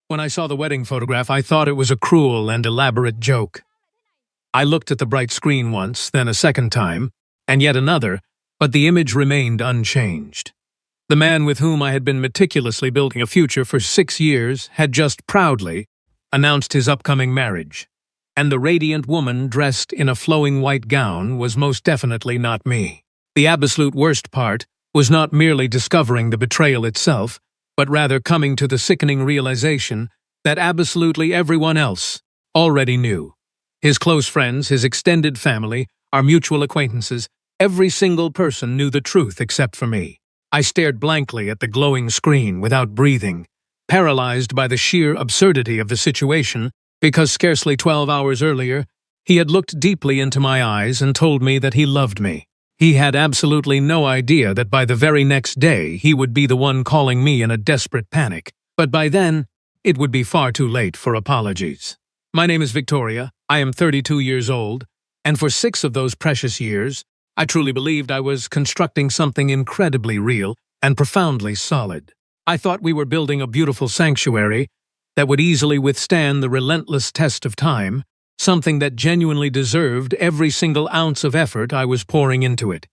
When I saw the wedding photograph, I thought it was a cruel and elaborate joke. I looked at the bright screen once, then a second time, and yet another, but the image remained unchanged. The man with whom I had been meticulously building a future for 6 years had just proudly announced his upcoming marriage, and the radiant woman dressed in a flowing white gown was most definitely not me. The absolute worst part was not merely discovering the betrayal itself, but rather coming to the sickening realization that absolutely everyone else already knew. His close friends, his extended family, our mutual acquaintances, every single person knew the truth except for me. I stared blankly at the glowing screen without breathing, paralyzed by the sheer absurdity of the situation, because scarcely 12 hours earlier, he had looked deeply into my eyes and told me that he loved me. He had absolutely no idea that by the very next day he would be the one calling me in a desperate panic, but by then, it would be far too late for apologies. My name is Victoria, I am 32 years old, and for 6 of those precious years, I truly believed I was constructing something incredibly real and profoundly solid. I thought we were building a beautiful sanctuary that would easily withstand the relentless test of time, something that genuinely deserved every single ounce of effort I was pouring into it.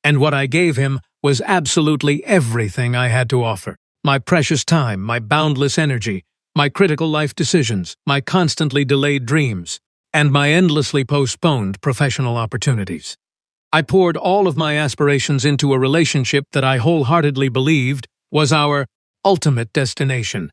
And what I gave him was absolutely everything I had to offer. My precious time, my boundless energy, my critical life decisions, my constantly delayed dreams, and my endlessly postponed professional opportunities. I poured all of my aspirations into a relationship that I wholeheartedly believed was our ultimate destination.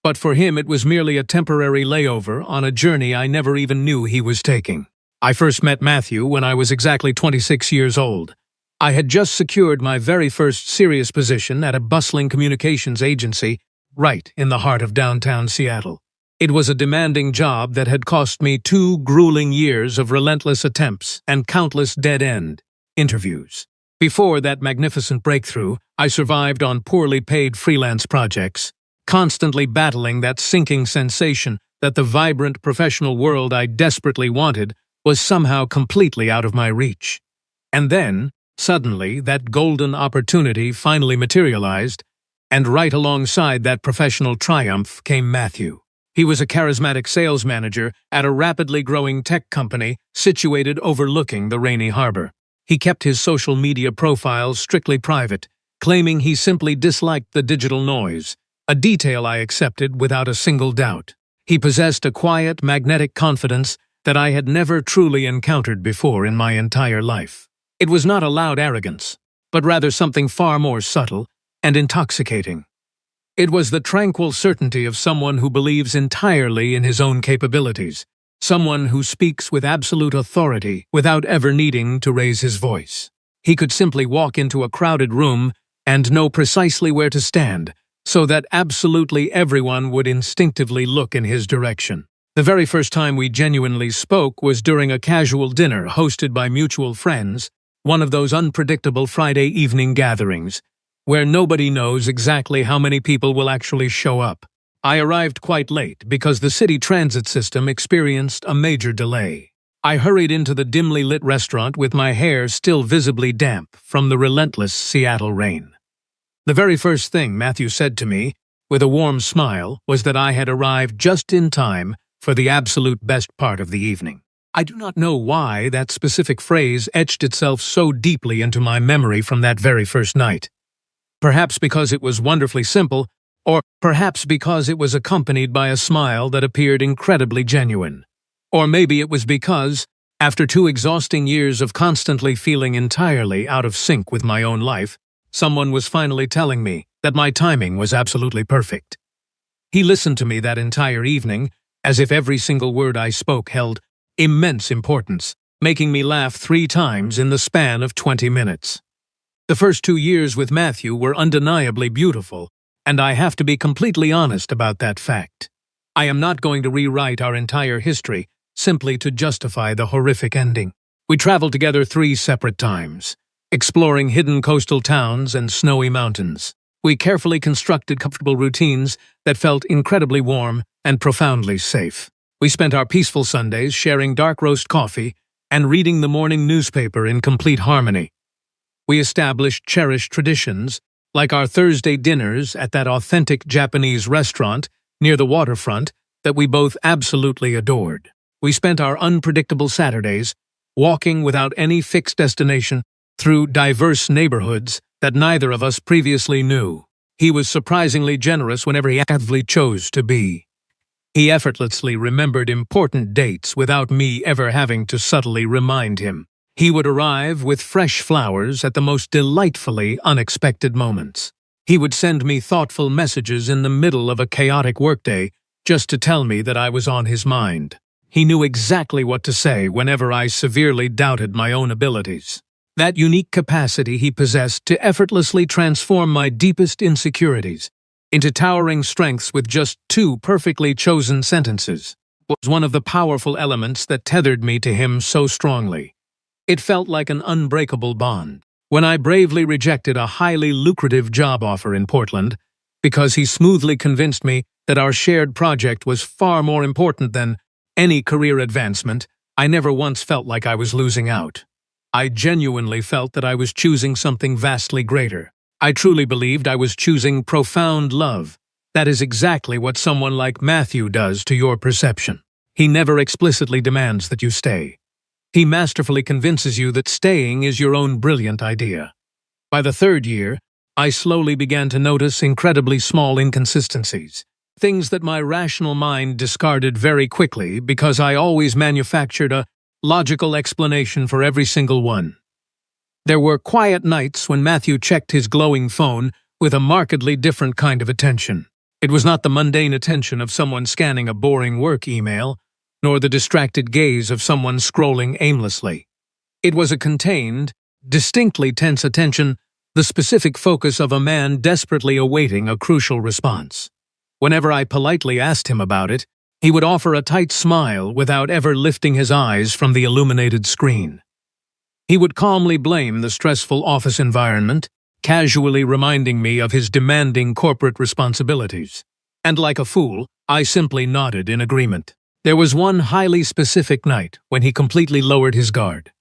But for him it was merely a temporary layover on a journey I never even knew he was taking. I first met Matthew when I was exactly 26 years old. I had just secured my very first serious position at a bustling communications agency right in the heart of downtown Seattle. It was a demanding job that had cost me 2 grueling years of relentless attempts and countless dead-end interviews. Before that magnificent breakthrough, I survived on poorly paid freelance projects, constantly battling that sinking sensation that the vibrant professional world I desperately wanted was somehow completely out of my reach. And then, suddenly, that golden opportunity finally materialized, and right alongside that professional triumph came Matthew. He was a charismatic sales manager at a rapidly growing tech company situated overlooking the rainy harbor. He kept his social media profiles strictly private, claiming he simply disliked the digital noise, a detail I accepted without a single doubt. He possessed a quiet, magnetic confidence that I had never truly encountered before in my entire life. It was not a loud arrogance, but rather something far more subtle and intoxicating. It was the tranquil certainty of someone who believes entirely in his own capabilities, someone who speaks with absolute authority without ever needing to raise his voice. He could simply walk into a crowded room and know precisely where to stand, so that absolutely everyone would instinctively look in his direction. The very first time we genuinely spoke was during a casual dinner hosted by mutual friends, one of those unpredictable Friday evening gatherings, where nobody knows exactly how many people will actually show up. I arrived quite late because the city transit system experienced a major delay. I hurried into the dimly lit restaurant with my hair still visibly damp from the relentless Seattle rain. The very first thing Matthew said to me, with a warm smile, was that I had arrived just in time for the absolute best part of the evening. I do not know why that specific phrase etched itself so deeply into my memory from that very first night. Perhaps because it was wonderfully simple, or perhaps because it was accompanied by a smile that appeared incredibly genuine. Or maybe it was because, after 2 exhausting years of constantly feeling entirely out of sync with my own life, someone was finally telling me that my timing was absolutely perfect. He listened to me that entire evening, as if every single word I spoke held immense importance, making me laugh 3 times in the span of 20 minutes. The first 2 years with Matthew were undeniably beautiful, and I have to be completely honest about that fact. I am not going to rewrite our entire history simply to justify the horrific ending. We traveled together 3 separate times, exploring hidden coastal towns and snowy mountains. We carefully constructed comfortable routines that felt incredibly warm and profoundly safe. We spent our peaceful Sundays sharing dark roast coffee and reading the morning newspaper in complete harmony. We established cherished traditions, like our Thursday dinners at that authentic Japanese restaurant near the waterfront that we both absolutely adored. We spent our unpredictable Saturdays walking without any fixed destination through diverse neighborhoods that neither of us previously knew. He was surprisingly generous whenever he actively chose to be. He effortlessly remembered important dates without me ever having to subtly remind him. He would arrive with fresh flowers at the most delightfully unexpected moments. He would send me thoughtful messages in the middle of a chaotic workday just to tell me that I was on his mind. He knew exactly what to say whenever I severely doubted my own abilities. That unique capacity he possessed to effortlessly transform my deepest insecurities into towering strengths with just two perfectly chosen sentences was one of the powerful elements that tethered me to him so strongly. It felt like an unbreakable bond. When I bravely rejected a highly lucrative job offer in Portland because he smoothly convinced me that our shared project was far more important than any career advancement, I never once felt like I was losing out. I genuinely felt that I was choosing something vastly greater. I truly believed I was choosing profound love. That is exactly what someone like Matthew does to your perception. He never explicitly demands that you stay. He masterfully convinces you that staying is your own brilliant idea. By the third year, I slowly began to notice incredibly small inconsistencies, things that my rational mind discarded very quickly because I always manufactured a logical explanation for every single one. There were quiet nights when Matthew checked his glowing phone with a markedly different kind of attention. It was not the mundane attention of someone scanning a boring work email, nor the distracted gaze of someone scrolling aimlessly. It was a contained, distinctly tense attention, the specific focus of a man desperately awaiting a crucial response. Whenever I politely asked him about it, he would offer a tight smile without ever lifting his eyes from the illuminated screen. He would calmly blame the stressful office environment, casually reminding me of his demanding corporate responsibilities. And like a fool, I simply nodded in agreement. There was one highly specific night when he completely lowered his guard.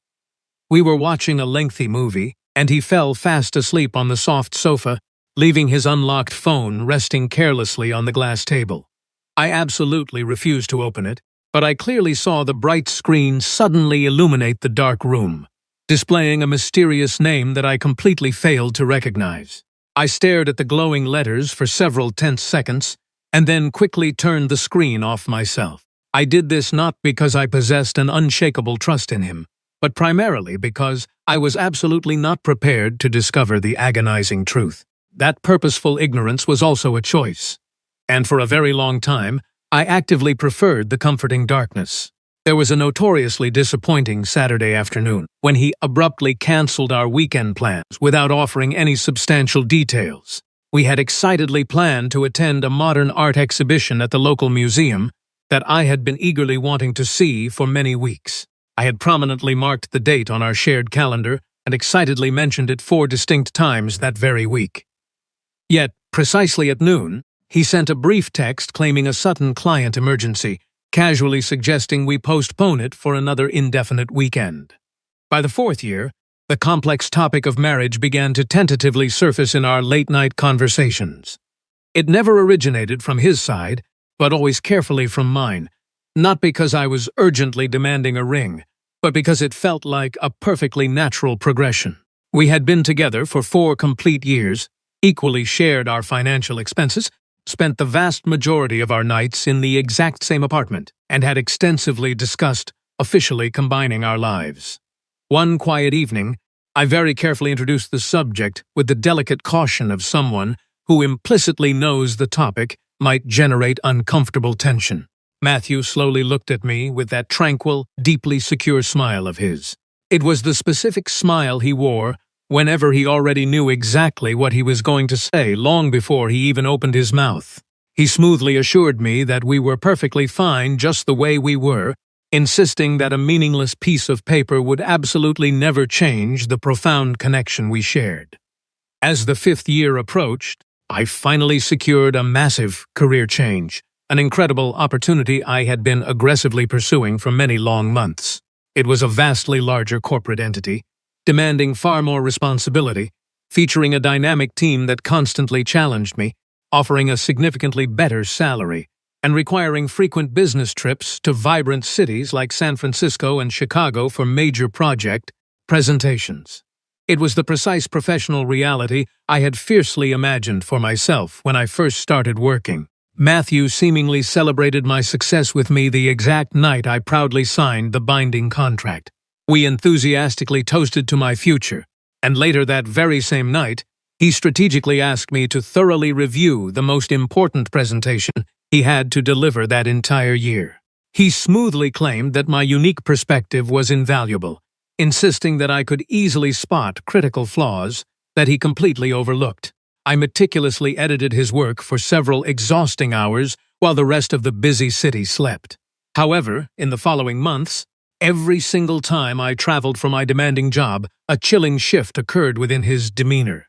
We were watching a lengthy movie, and he fell fast asleep on the soft sofa, leaving his unlocked phone resting carelessly on the glass table. I absolutely refused to open it, but I clearly saw the bright screen suddenly illuminate the dark room, displaying a mysterious name that I completely failed to recognize. I stared at the glowing letters for several tense seconds, and then quickly turned the screen off myself. I did this not because I possessed an unshakable trust in him, but primarily because I was absolutely not prepared to discover the agonizing truth. That purposeful ignorance was also a choice. And for a very long time, I actively preferred the comforting darkness. There was a notoriously disappointing Saturday afternoon when he abruptly canceled our weekend plans without offering any substantial details. We had excitedly planned to attend a modern art exhibition at the local museum that I had been eagerly wanting to see for many weeks. I had prominently marked the date on our shared calendar and excitedly mentioned it 4 distinct times that very week. Yet, precisely at noon, he sent a brief text claiming a sudden client emergency, casually suggesting we postpone it for another indefinite weekend. By the 4th year, the complex topic of marriage began to tentatively surface in our late-night conversations. It never originated from his side, but always carefully from mine, not because I was urgently demanding a ring, but because it felt like a perfectly natural progression. We had been together for 4 complete years, equally shared our financial expenses, spent the vast majority of our nights in the exact same apartment, and had extensively discussed officially combining our lives. One quiet evening, I very carefully introduced the subject with the delicate caution of someone who implicitly knows the topic might generate uncomfortable tension. Matthew slowly looked at me with that tranquil, deeply secure smile of his. It was the specific smile he wore whenever he already knew exactly what he was going to say long before he even opened his mouth. He smoothly assured me that we were perfectly fine just the way we were, insisting that a meaningless piece of paper would absolutely never change the profound connection we shared. As the 5th year approached, I finally secured a massive career change, an incredible opportunity I had been aggressively pursuing for many long months. It was a vastly larger corporate entity, demanding far more responsibility, featuring a dynamic team that constantly challenged me, offering a significantly better salary, and requiring frequent business trips to vibrant cities like San Francisco and Chicago for major project presentations. It was the precise professional reality I had fiercely imagined for myself when I first started working. Matthew seemingly celebrated my success with me the exact night I proudly signed the binding contract. We enthusiastically toasted to my future, and later that very same night, he strategically asked me to thoroughly review the most important presentation he had to deliver that entire year. He smoothly claimed that my unique perspective was invaluable, insisting that I could easily spot critical flaws that he completely overlooked. I meticulously edited his work for several exhausting hours while the rest of the busy city slept. However, in the following months, every single time I traveled for my demanding job, a chilling shift occurred within his demeanor.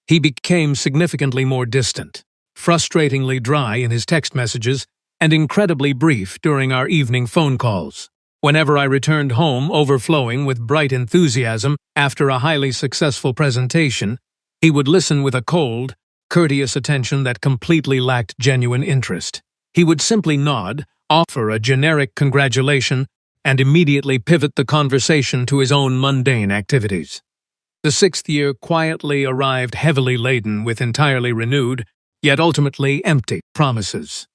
He became significantly more distant, frustratingly dry in his text messages, and incredibly brief during our evening phone calls. Whenever I returned home overflowing with bright enthusiasm after a highly successful presentation, he would listen with a cold, courteous attention that completely lacked genuine interest. He would simply nod, offer a generic congratulation, and immediately pivot the conversation to his own mundane activities. The sixth year quietly arrived heavily laden with entirely renewed, yet ultimately empty, promises.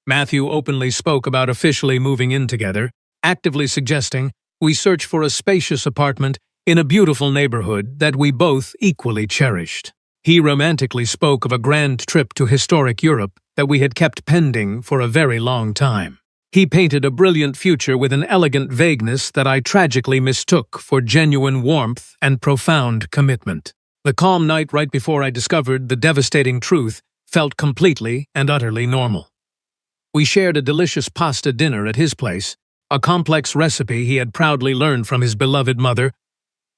Matthew openly spoke about officially moving in together, actively suggesting we search for a spacious apartment in a beautiful neighborhood that we both equally cherished. He romantically spoke of a grand trip to historic Europe that we had kept pending for a very long time. He painted a brilliant future with an elegant vagueness that I tragically mistook for genuine warmth and profound commitment. The calm night right before I discovered the devastating truth felt completely and utterly normal. We shared a delicious pasta dinner at his place, a complex recipe he had proudly learned from his beloved mother,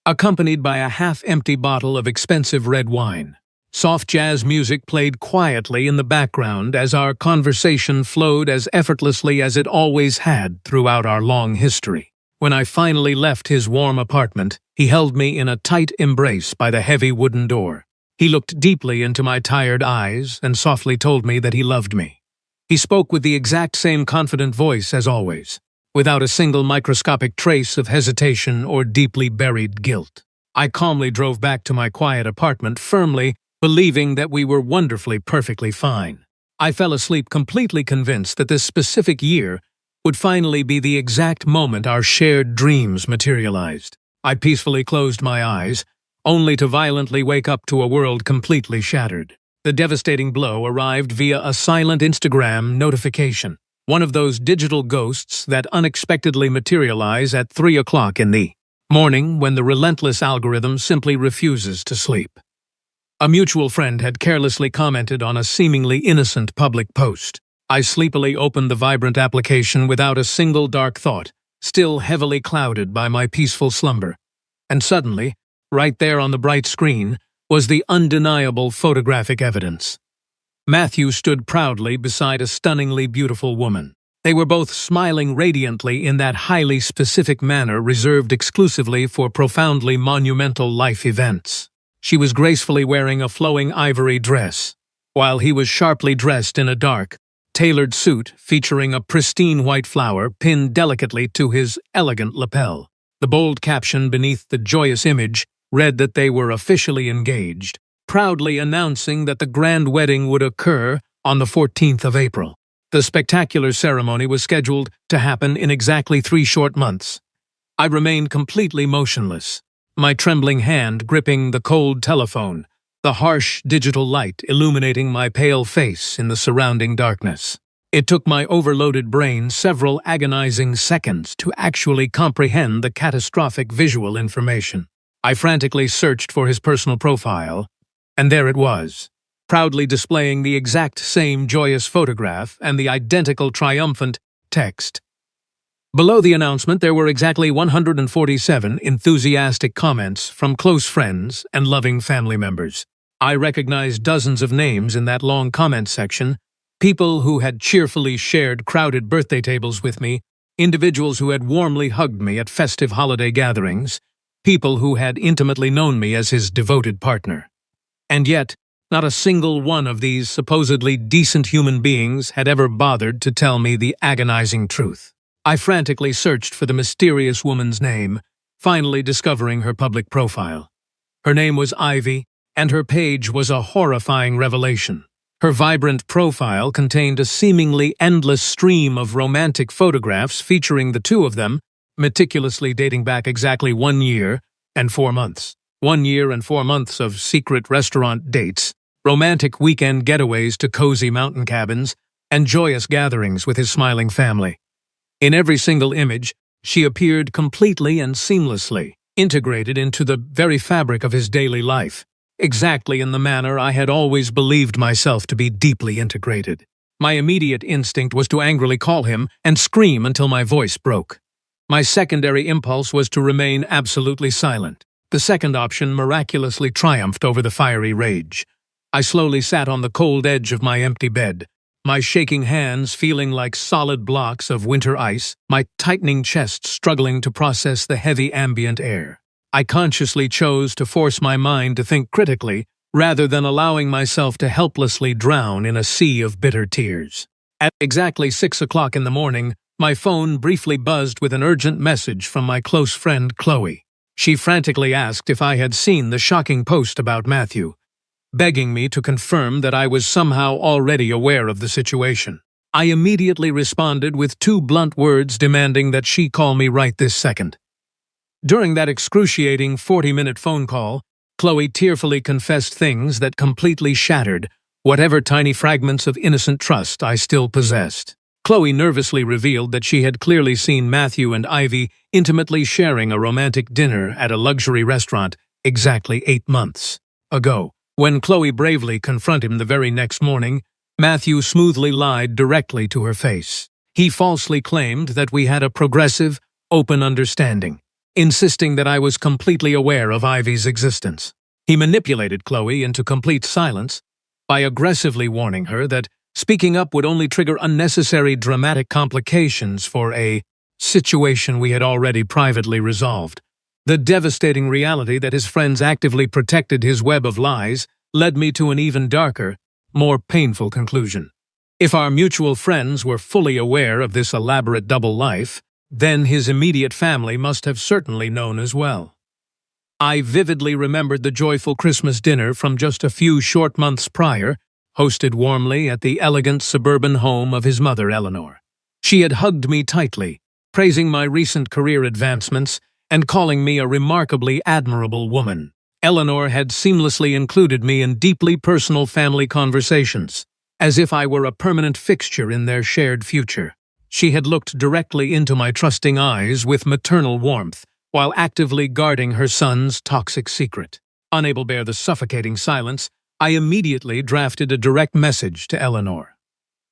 accompanied by a half-empty bottle of expensive red wine. Soft jazz music played quietly in the background as our conversation flowed as effortlessly as it always had throughout our long history. When I finally left his warm apartment, he held me in a tight embrace by the heavy wooden door. He looked deeply into my tired eyes and softly told me that he loved me. He spoke with the exact same confident voice as always, without a single microscopic trace of hesitation or deeply buried guilt. I calmly drove back to my quiet apartment, firmly believing that we were wonderfully, perfectly fine. I fell asleep completely convinced that this specific year would finally be the exact moment our shared dreams materialized. I peacefully closed my eyes, only to violently wake up to a world completely shattered. The devastating blow arrived via a silent Instagram notification. One of those digital ghosts that unexpectedly materialize at 3 o'clock in the morning when the relentless algorithm simply refuses to sleep. A mutual friend had carelessly commented on a seemingly innocent public post. I sleepily opened the vibrant application without a single dark thought, still heavily clouded by my peaceful slumber. And suddenly, right there on the bright screen, was the undeniable photographic evidence. Matthew stood proudly beside a stunningly beautiful woman. They were both smiling radiantly in that highly specific manner reserved exclusively for profoundly monumental life events. She was gracefully wearing a flowing ivory dress, while he was sharply dressed in a dark, tailored suit featuring a pristine white flower pinned delicately to his elegant lapel. The bold caption beneath the joyous image read that they were officially engaged, proudly announcing that the grand wedding would occur on the 14th of April. The spectacular ceremony was scheduled to happen in exactly 3 short months. I remained completely motionless, my trembling hand gripping the cold telephone, the harsh digital light illuminating my pale face in the surrounding darkness. It took my overloaded brain several agonizing seconds to actually comprehend the catastrophic visual information. I frantically searched for his personal profile, and there it was, proudly displaying the exact same joyous photograph and the identical triumphant text. Below the announcement, there were exactly 147 enthusiastic comments from close friends and loving family members. I recognized dozens of names in that long comment section, people who had cheerfully shared crowded birthday tables with me, individuals who had warmly hugged me at festive holiday gatherings, people who had intimately known me as his devoted partner. And yet, Not a single one of these supposedly decent human beings had ever bothered to tell me the agonizing truth. I frantically searched for the mysterious woman's name, finally discovering her public profile. Her name was Ivy, and her page was a horrifying revelation. Her vibrant profile contained a seemingly endless stream of romantic photographs featuring the two of them, meticulously dating back exactly 1 year and 4 months. 1 year and 4 months of secret restaurant dates, romantic weekend getaways to cozy mountain cabins, and joyous gatherings with his smiling family. In every single image, she appeared completely and seamlessly, integrated into the very fabric of his daily life, exactly in the manner I had always believed myself to be deeply integrated. My immediate instinct was to angrily call him and scream until my voice broke. My secondary impulse was to remain absolutely silent. The second option miraculously triumphed over the fiery rage. I slowly sat on the cold edge of my empty bed, my shaking hands feeling like solid blocks of winter ice, my tightening chest struggling to process the heavy ambient air. I consciously chose to force my mind to think critically, rather than allowing myself to helplessly drown in a sea of bitter tears. At exactly 6 o'clock in the morning, my phone briefly buzzed with an urgent message from my close friend Chloe. She frantically asked if I had seen the shocking post about Matthew, begging me to confirm that I was somehow already aware of the situation. I immediately responded with 2 blunt words demanding that she call me right this second. During that excruciating 40-minute phone call, Chloe tearfully confessed things that completely shattered whatever tiny fragments of innocent trust I still possessed. Chloe nervously revealed that she had clearly seen Matthew and Ivy intimately sharing a romantic dinner at a luxury restaurant exactly 8 months ago. When Chloe bravely confronted him the very next morning, Matthew smoothly lied directly to her face. He falsely claimed that we had a progressive, open understanding, insisting that I was completely aware of Ivy's existence. He manipulated Chloe into complete silence by aggressively warning her that speaking up would only trigger unnecessary dramatic complications for a situation we had already privately resolved. The devastating reality that his friends actively protected his web of lies led me to an even darker, more painful conclusion. If our mutual friends were fully aware of this elaborate double life, then his immediate family must have certainly known as well. I vividly remembered the joyful Christmas dinner from just a few short months prior, hosted warmly at the elegant suburban home of his mother, Eleanor. She had hugged me tightly, praising my recent career advancements and calling me a remarkably admirable woman. Eleanor had seamlessly included me in deeply personal family conversations, as if I were a permanent fixture in their shared future. She had looked directly into my trusting eyes with maternal warmth, while actively guarding her son's toxic secret. Unable to bear the suffocating silence, I immediately drafted a direct message to Eleanor.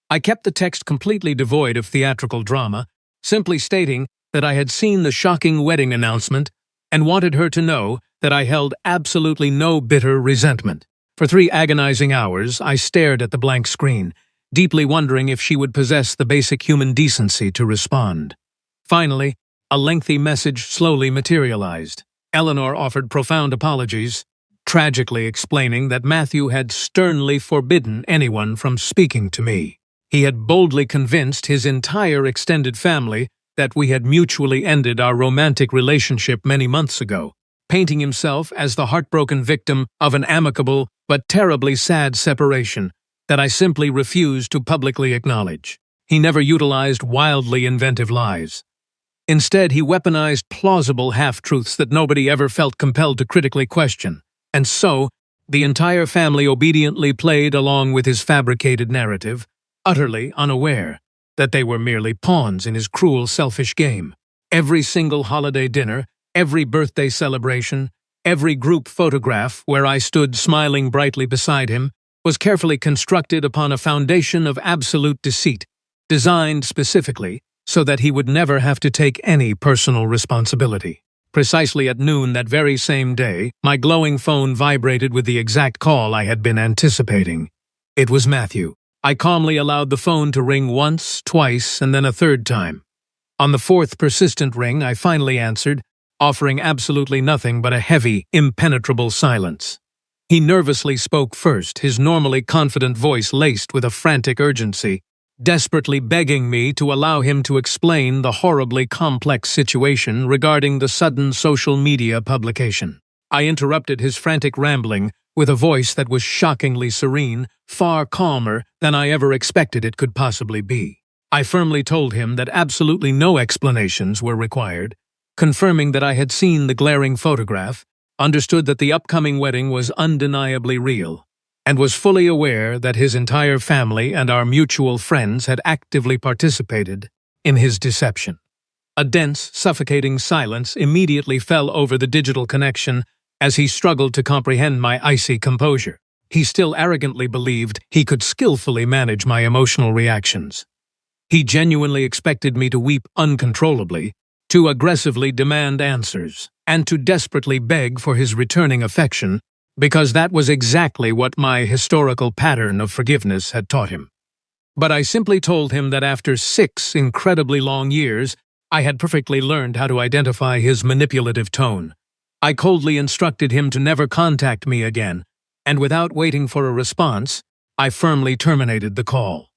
I kept the text completely devoid of theatrical drama, simply stating that I had seen the shocking wedding announcement and wanted her to know that I held absolutely no bitter resentment. For 3 agonizing hours, I stared at the blank screen, deeply wondering if she would possess the basic human decency to respond. Finally, a lengthy message slowly materialized. Eleanor offered profound apologies, tragically explaining that Matthew had sternly forbidden anyone from speaking to me. He had boldly convinced his entire extended family that we had mutually ended our romantic relationship many months ago, painting himself as the heartbroken victim of an amicable but terribly sad separation that I simply refused to publicly acknowledge. He never utilized wildly inventive lies. Instead, he weaponized plausible half-truths that nobody ever felt compelled to critically question, and so, the entire family obediently played along with his fabricated narrative, utterly unaware that they were merely pawns in his cruel, selfish game. Every single holiday dinner, every birthday celebration, every group photograph where I stood smiling brightly beside him was carefully constructed upon a foundation of absolute deceit, designed specifically so that he would never have to take any personal responsibility. Precisely at noon that very same day, my glowing phone vibrated with the exact call I had been anticipating. It was Matthew. I calmly allowed the phone to ring once, twice, and then a third time. On the 4th persistent ring, I finally answered, offering absolutely nothing but a heavy, impenetrable silence. He nervously spoke first, his normally confident voice laced with a frantic urgency, desperately begging me to allow him to explain the horribly complex situation regarding the sudden social media publication. I interrupted his frantic rambling with a voice that was shockingly serene, far calmer than I ever expected it could possibly be. I firmly told him that absolutely no explanations were required, confirming that I had seen the glaring photograph, understood that the upcoming wedding was undeniably real, and was fully aware that his entire family and our mutual friends had actively participated in his deception. A dense, suffocating silence immediately fell over the digital connection as he struggled to comprehend my icy composure. He still arrogantly believed he could skillfully manage my emotional reactions. He genuinely expected me to weep uncontrollably, to aggressively demand answers, and to desperately beg for his returning affection, because that was exactly what my historical pattern of forgiveness had taught him. But I simply told him that after 6 incredibly long years, I had perfectly learned how to identify his manipulative tone. I coldly instructed him to never contact me again, and without waiting for a response, I firmly terminated the call.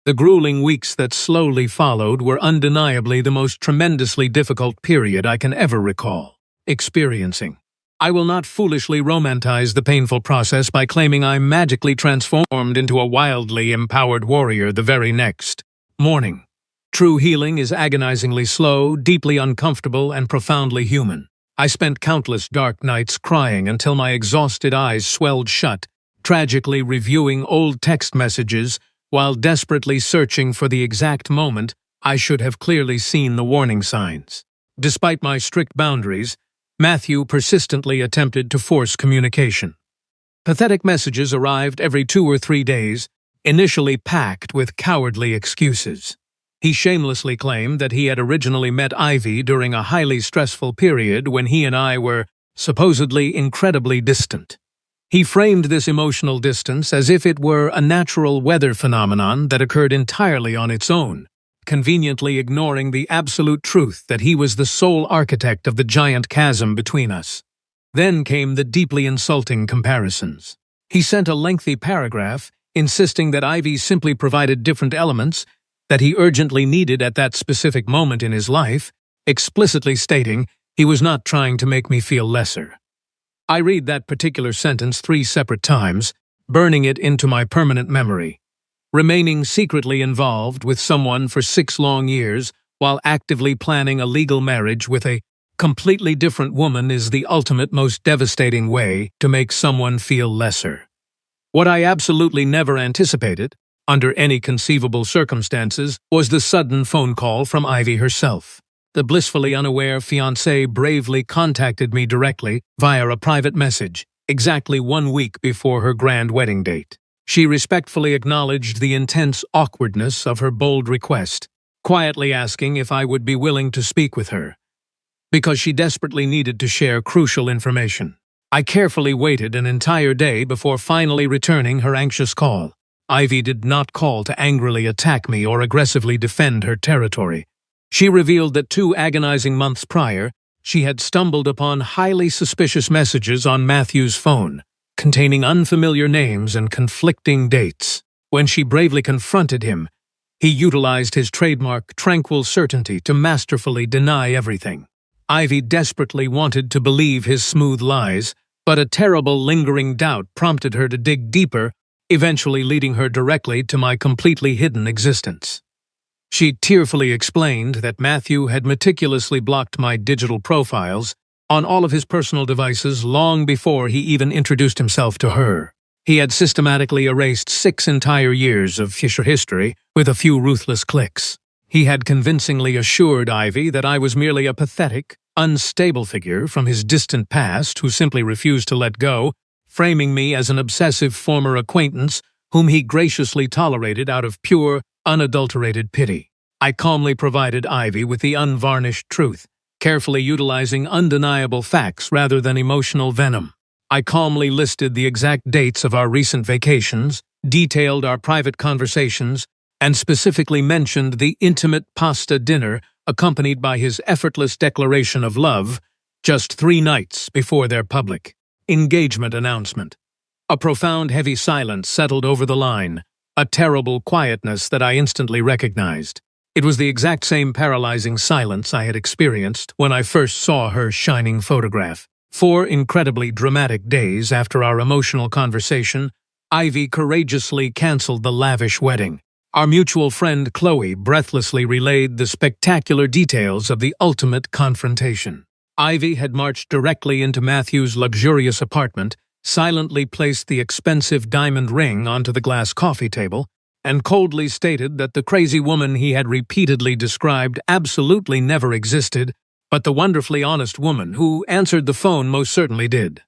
The grueling weeks that slowly followed were undeniably the most tremendously difficult period I can ever recall experiencing. I will not foolishly romanticize the painful process by claiming I magically transformed into a wildly empowered warrior the very next morning. True healing is agonizingly slow, deeply uncomfortable, and profoundly human. I spent countless dark nights crying until my exhausted eyes swelled shut, tragically reviewing old text messages while desperately searching for the exact moment I should have clearly seen the warning signs. Despite my strict boundaries, Matthew persistently attempted to force communication. Pathetic messages arrived every 2 or 3 days, initially packed with cowardly excuses. He shamelessly claimed that he had originally met Ivy during a highly stressful period when he and I were supposedly incredibly distant. He framed this emotional distance as if it were a natural weather phenomenon that occurred entirely on its own, conveniently ignoring the absolute truth that he was the sole architect of the giant chasm between us. Then came the deeply insulting comparisons. He sent a lengthy paragraph insisting that Ivy simply provided different elements that he urgently needed at that specific moment in his life, explicitly stating he was not trying to make me feel lesser. I read that particular sentence 3 separate times, burning it into my permanent memory. Remaining secretly involved with someone for 6 long years while actively planning a legal marriage with a completely different woman is the ultimate, most devastating way to make someone feel lesser. What I absolutely never anticipated, under any conceivable circumstances, was the sudden phone call from Ivy herself. The blissfully unaware fiancée bravely contacted me directly via a private message, exactly 1 week before her grand wedding date. She respectfully acknowledged the intense awkwardness of her bold request, quietly asking if I would be willing to speak with her, because she desperately needed to share crucial information. I carefully waited an entire day before finally returning her anxious call. Ivy did not call to angrily attack me or aggressively defend her territory. She revealed that 2 agonizing months prior, she had stumbled upon highly suspicious messages on Matthew's phone, containing unfamiliar names and conflicting dates. When she bravely confronted him, he utilized his trademark tranquil certainty to masterfully deny everything. Ivy desperately wanted to believe his smooth lies, but a terrible lingering doubt prompted her to dig deeper, eventually leading her directly to my completely hidden existence. She tearfully explained that Matthew had meticulously blocked my digital profiles on all of his personal devices long before he even introduced himself to her. He had systematically erased 6 entire years of Fisher history with a few ruthless clicks. He had convincingly assured Ivy that I was merely a pathetic, unstable figure from his distant past who simply refused to let go, framing me as an obsessive former acquaintance whom he graciously tolerated out of pure, unadulterated pity. I calmly provided Ivy with the unvarnished truth, carefully utilizing undeniable facts rather than emotional venom. I calmly listed the exact dates of our recent vacations, detailed our private conversations, and specifically mentioned the intimate pasta dinner accompanied by his effortless declaration of love just 3 nights before their public engagement announcement. A profound, heavy silence settled over the line, a terrible quietness that I instantly recognized. It was the exact same paralyzing silence I had experienced when I first saw her shining photograph. 4 incredibly dramatic days after our emotional conversation, Ivy courageously canceled the lavish wedding. Our mutual friend Chloe breathlessly relayed the spectacular details of the ultimate confrontation. Ivy had marched directly into Matthew's luxurious apartment, silently placed the expensive diamond ring onto the glass coffee table, and coldly stated that the crazy woman he had repeatedly described absolutely never existed, but the wonderfully honest woman who answered the phone most certainly did.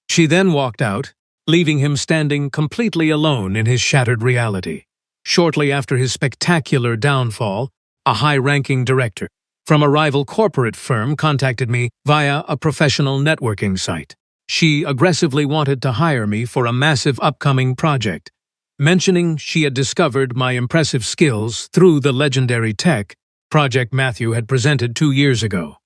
She then walked out, leaving him standing completely alone in his shattered reality. Shortly after his spectacular downfall, a high-ranking director from a rival corporate firm contacted me via a professional networking site. She aggressively wanted to hire me for a massive upcoming project, mentioning she had discovered my impressive skills through the legendary tech project Matthew had presented 2 years ago.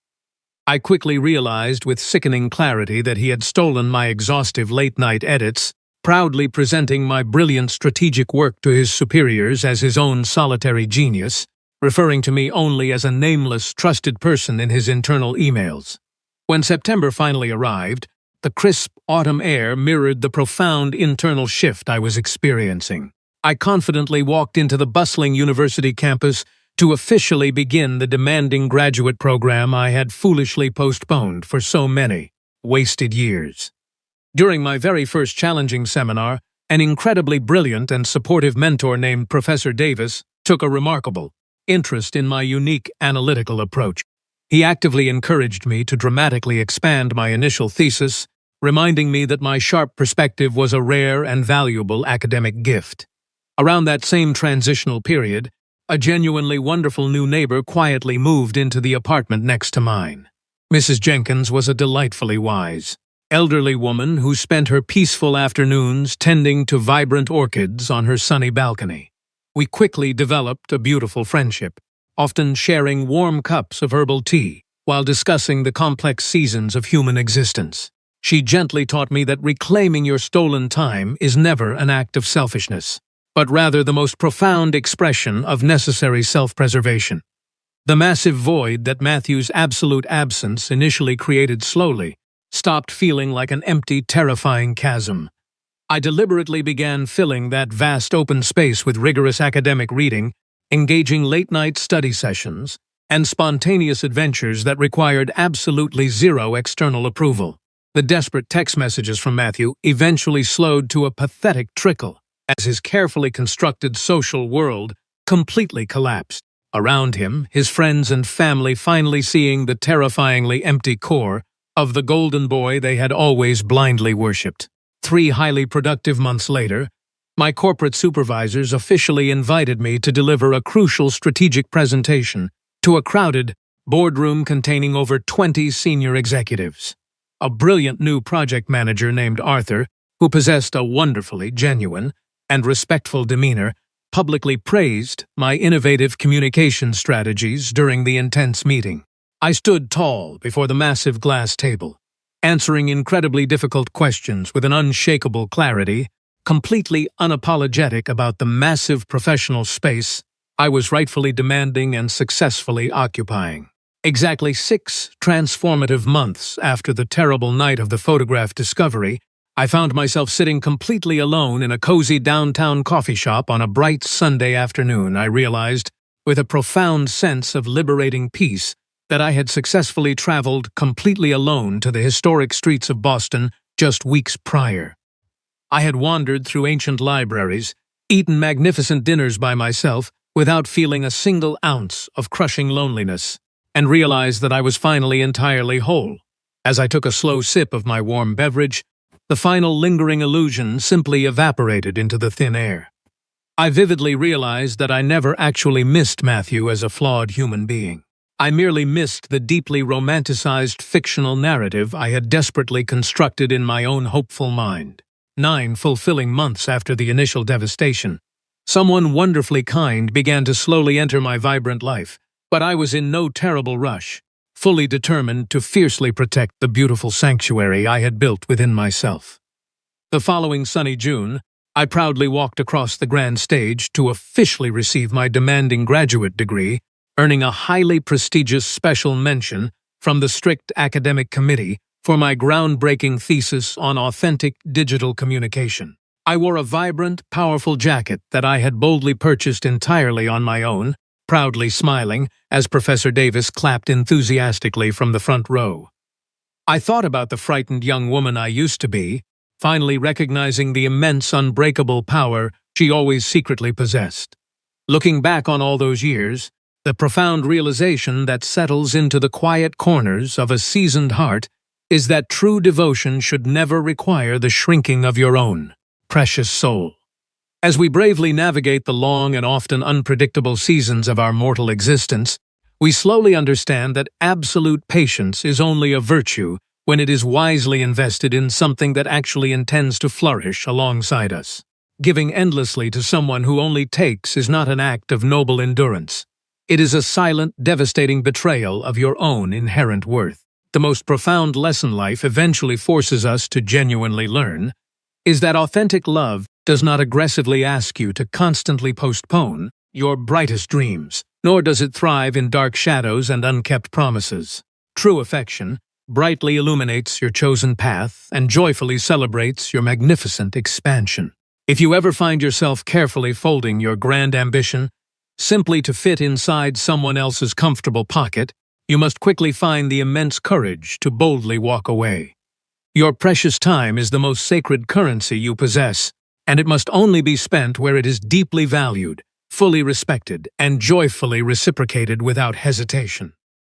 I quickly realized with sickening clarity that he had stolen my exhaustive late-night edits, proudly presenting my brilliant strategic work to his superiors as his own solitary genius, referring to me only as a nameless, trusted person in his internal emails. When September finally arrived, the crisp autumn air mirrored the profound internal shift I was experiencing. I confidently walked into the bustling university campus to officially begin the demanding graduate program I had foolishly postponed for so many wasted years. During my very first challenging seminar, an incredibly brilliant and supportive mentor named Professor Davis took a remarkable interest in my unique analytical approach. He actively encouraged me to dramatically expand my initial thesis, reminding me that my sharp perspective was a rare and valuable academic gift. Around that same transitional period, a genuinely wonderful new neighbor quietly moved into the apartment next to mine. Mrs. Jenkins was a delightfully wise, elderly woman who spent her peaceful afternoons tending to vibrant orchids on her sunny balcony. We quickly developed a beautiful friendship, often sharing warm cups of herbal tea while discussing the complex seasons of human existence. She gently taught me that reclaiming your stolen time is never an act of selfishness, but rather the most profound expression of necessary self-preservation. The massive void that Matthew's absolute absence initially created slowly stopped feeling like an empty, terrifying chasm. I deliberately began filling that vast open space with rigorous academic reading, engaging late-night study sessions, and spontaneous adventures that required absolutely zero external approval. The desperate text messages from Matthew eventually slowed to a pathetic trickle as his carefully constructed social world completely collapsed. Around him, his friends and family finally seeing the terrifyingly empty core of the golden boy they had always blindly worshipped. 3 highly productive months later, my corporate supervisors officially invited me to deliver a crucial strategic presentation to a crowded boardroom containing over 20 senior executives. A brilliant new project manager named Arthur, who possessed a wonderfully genuine and respectful demeanor, publicly praised my innovative communication strategies during the intense meeting. I stood tall before the massive glass table, answering incredibly difficult questions with an unshakable clarity, completely unapologetic about the massive professional space I was rightfully demanding and successfully occupying. Exactly 6 transformative months after the terrible night of the photograph discovery, I found myself sitting completely alone in a cozy downtown coffee shop on a bright Sunday afternoon. I realized, with a profound sense of liberating peace, that I had successfully traveled completely alone to the historic streets of Boston just weeks prior. I had wandered through ancient libraries, eaten magnificent dinners by myself without feeling a single ounce of crushing loneliness, and realized that I was finally entirely whole. As I took a slow sip of my warm beverage, the final lingering illusion simply evaporated into the thin air. I vividly realized that I never actually missed Matthew as a flawed human being. I merely missed the deeply romanticized fictional narrative I had desperately constructed in my own hopeful mind. 9 fulfilling months after the initial devastation, someone wonderfully kind began to slowly enter my vibrant life, but I was in no terrible rush, fully determined to fiercely protect the beautiful sanctuary I had built within myself. The following sunny June, I proudly walked across the grand stage to officially receive my demanding graduate degree, earning a highly prestigious special mention from the strict academic committee for my groundbreaking thesis on authentic digital communication. I wore a vibrant, powerful jacket that I had boldly purchased entirely on my own, proudly smiling as Professor Davis clapped enthusiastically from the front row. I thought about the frightened young woman I used to be, finally recognizing the immense, unbreakable power she always secretly possessed. Looking back on all those years, the profound realization that settles into the quiet corners of a seasoned heart is that true devotion should never require the shrinking of your own precious soul. As we bravely navigate the long and often unpredictable seasons of our mortal existence, we slowly understand that absolute patience is only a virtue when it is wisely invested in something that actually intends to flourish alongside us. Giving endlessly to someone who only takes is not an act of noble endurance. It is a silent, devastating betrayal of your own inherent worth. The most profound lesson life eventually forces us to genuinely learn is that authentic love does not aggressively ask you to constantly postpone your brightest dreams, nor does it thrive in dark shadows and unkept promises. True affection brightly illuminates your chosen path and joyfully celebrates your magnificent expansion. If you ever find yourself carefully folding your grand ambition simply to fit inside someone else's comfortable pocket, you must quickly find the immense courage to boldly walk away. Your precious time is the most sacred currency you possess, and it must only be spent where it is deeply valued, fully respected, and joyfully reciprocated without hesitation.